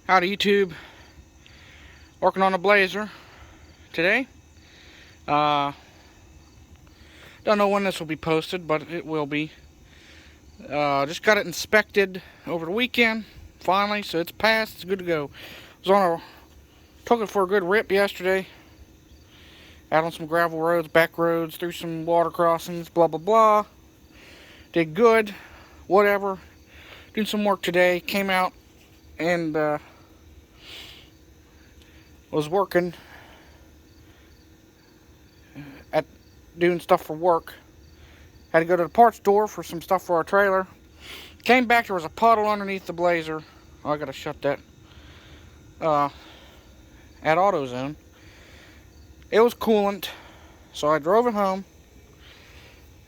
Howdy YouTube, working on a Blazer today. Don't know when this will be posted, but it will be. Just got it inspected over the weekend, finally, so it's passed, it's good to go. Took it for a good rip yesterday. Out on some gravel roads, back roads, through some water crossings, blah blah blah. Did good, whatever. Doing some work today, came out and was working at doing stuff for work. Had to go to the parts store for some stuff for our trailer. Came back, there was a puddle underneath the Blazer. Oh, I gotta shut that. At AutoZone. It was coolant, so I drove it home,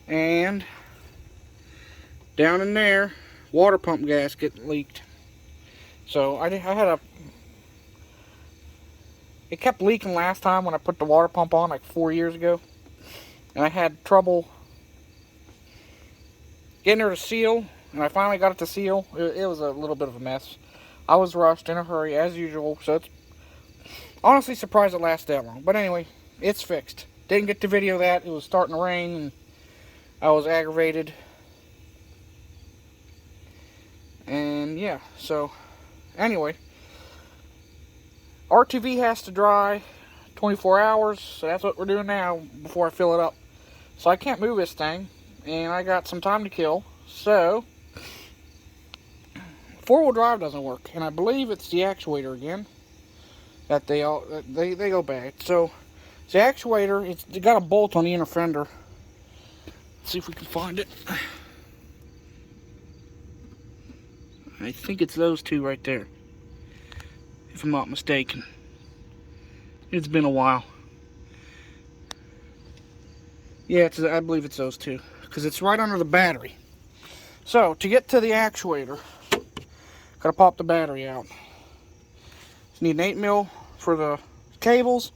and down in there, water pump gasket leaked. So I had a. It kept leaking last time when I put the water pump on, like 4 years ago. And I had trouble getting her to seal, and I finally got it to seal. It was a little bit of a mess. I was rushed in a hurry, as usual, so it's honestly surprised it lasted that long. But anyway, it's fixed. Didn't get to video that. It was starting to rain, and I was aggravated. And yeah, so anyway. RTV has to dry 24 hours, so that's what we're doing now before I fill it up. So I can't move this thing, and I got some time to kill. So, four-wheel drive doesn't work, and I believe it's the actuator again that they go bad. So, the actuator, it's got a bolt on the inner fender. Let's see if we can find it. I think it's those two right there, if I'm not mistaken. It's been a while. Yeah, I believe it's those two, because it's right under the battery. So, to get to the actuator, gotta pop the battery out. Just need an 8mm for the cables,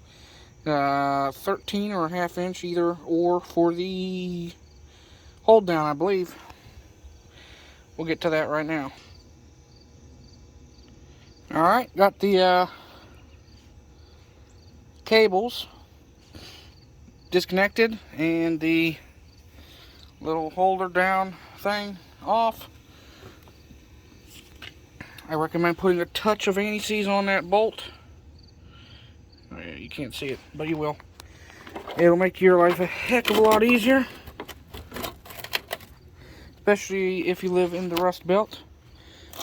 13 or a half inch either or for the hold down, I believe. We'll get to that right now. Alright, got the cables disconnected and the little holder down thing off. I recommend putting a touch of anti-seize on that bolt. Oh, yeah, you can't see it, but you will. It'll make your life a heck of a lot easier, especially if you live in the Rust Belt.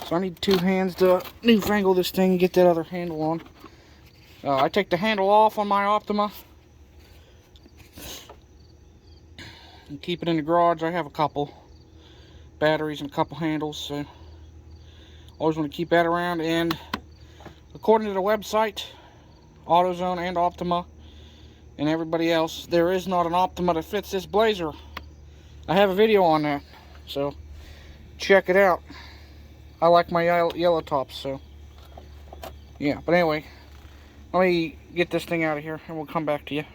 So I need two hands to newfangle this thing and get that other handle on. I take the handle off on my Optima and keep it in the garage. I have a couple batteries and a couple handles, so always want to keep that around. And according to the website, AutoZone and Optima and everybody else, there is not an Optima that fits this Blazer. I have a video on that, so check it out. I like my yellow tops, so yeah. But anyway, let me get this thing out of here and we'll come back to you.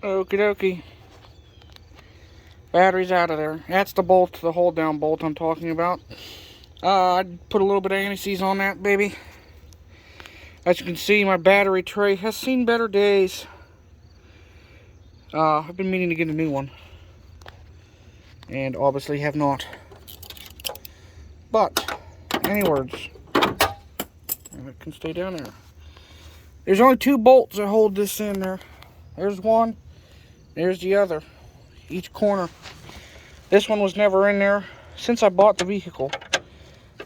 Okie dokie. Battery's out of there. That's the bolt, the hold down bolt I'm talking about. I'd put a little bit of anti-seize on that baby. As you can see, my battery tray has seen better days. I've been meaning to get a new one, and obviously have not. But, any words, and it can stay down there. There's only two bolts that hold this in there. There's one, there's the other, each corner. This one was never in there since I bought the vehicle.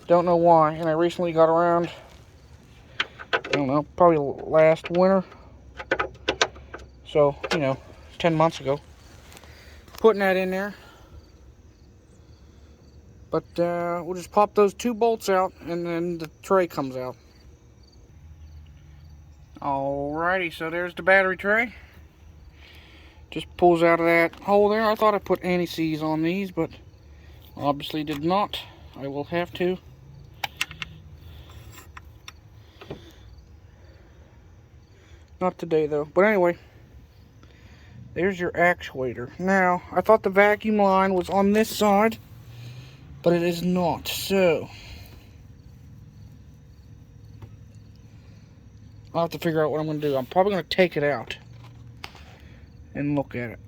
Don't know why, and I recently got around, I don't know, probably last winter. So, 10 months ago. Putting that in there. But we'll just pop those two bolts out and then the tray comes out. Alrighty, so there's the battery tray. Just pulls out of that hole there. I thought I put anti-seize on these, but obviously did not. I will have to. Not today though. But anyway, there's your actuator. Now, I thought the vacuum line was on this side, but it is not. So I'll have to figure out what I'm going to do. I'm probably going to take it out and look at it.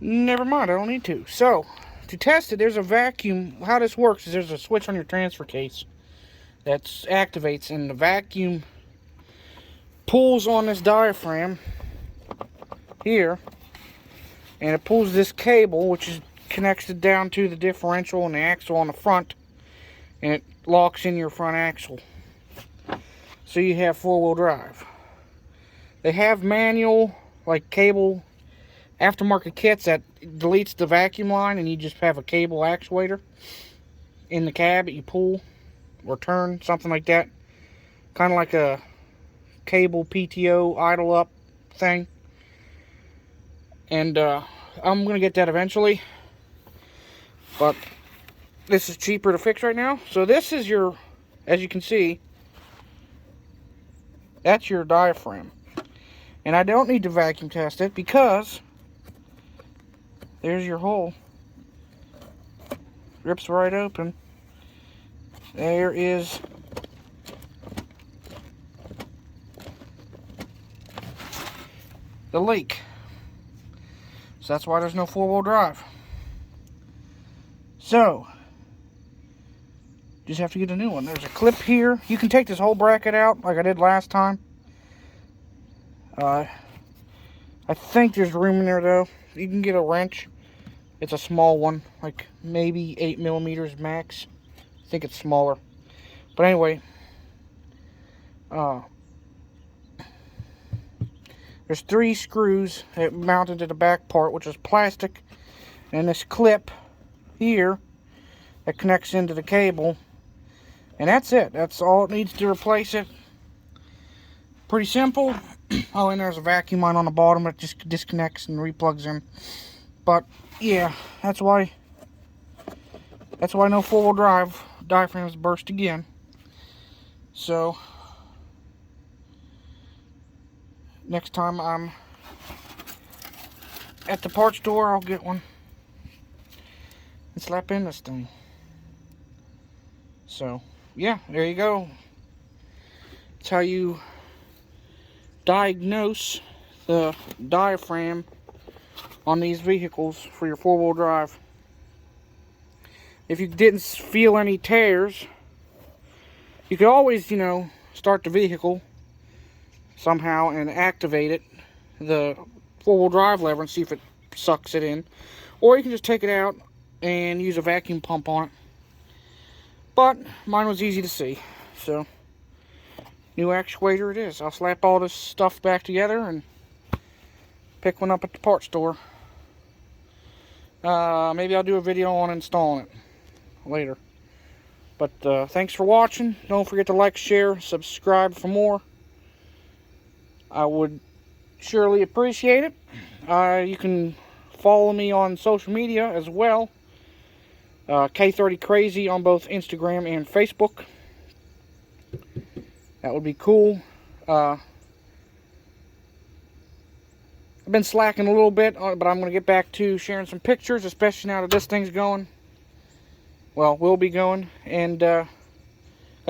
Never mind, I don't need to. So, to test it, there's a vacuum. How this works is there's a switch on your transfer case that activates, and the vacuum pulls on this diaphragm here, and it pulls this cable, which is connected down to the differential and the axle on the front, and it locks in your front axle. So you have four-wheel drive. They have manual, like cable, aftermarket kits that deletes the vacuum line, and you just have a cable actuator in the cab that you pull or turn, something like that. Kind of like a cable PTO idle up thing. And I'm going to get that eventually. But this is cheaper to fix right now. So this is your, as you can see, that's your diaphragm. And I don't need to vacuum test it because there's your hole. Rips right open. There is the leak. So that's why there's no four-wheel drive. So, just have to get a new one. There's a clip here. You can take this whole bracket out like I did last time. I think there's room in there though. You can get a wrench. It's a small one, like maybe 8 millimeters max. I think it's smaller. But anyway, there's 3 screws that mounted to the back part, which is plastic, and this clip here that connects into the cable, and that's it. That's all it needs to replace it. Pretty simple. Oh, and there's a vacuum line on the bottom that just disconnects and replugs in. But yeah, that's why no four-wheel drive diaphragms burst again. So next time I'm at the parts store, I'll get one and slap in this thing. So yeah, there you go. That's how you diagnose the diaphragm on these vehicles for your four-wheel drive. If you didn't feel any tears, you could always, start the vehicle somehow and activate it, the four-wheel drive lever, and see if it sucks it in. Or you can just take it out and use a vacuum pump on it. But mine was easy to see, so new actuator it is. I'll slap all this stuff back together and pick one up at the parts store. Maybe I'll do a video on installing it later. But thanks for watching. Don't forget to like, share, subscribe for more. I would surely appreciate it. You can follow me on social media as well. K30Crazy on both Instagram and Facebook. That would be cool. I've been slacking a little bit, but I'm going to get back to sharing some pictures, especially now that this thing's going. Well, will be going. And got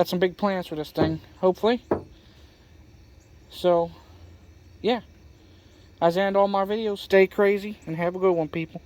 some big plans for this thing, hopefully. So, yeah. As I end all my videos, stay crazy and have a good one, people.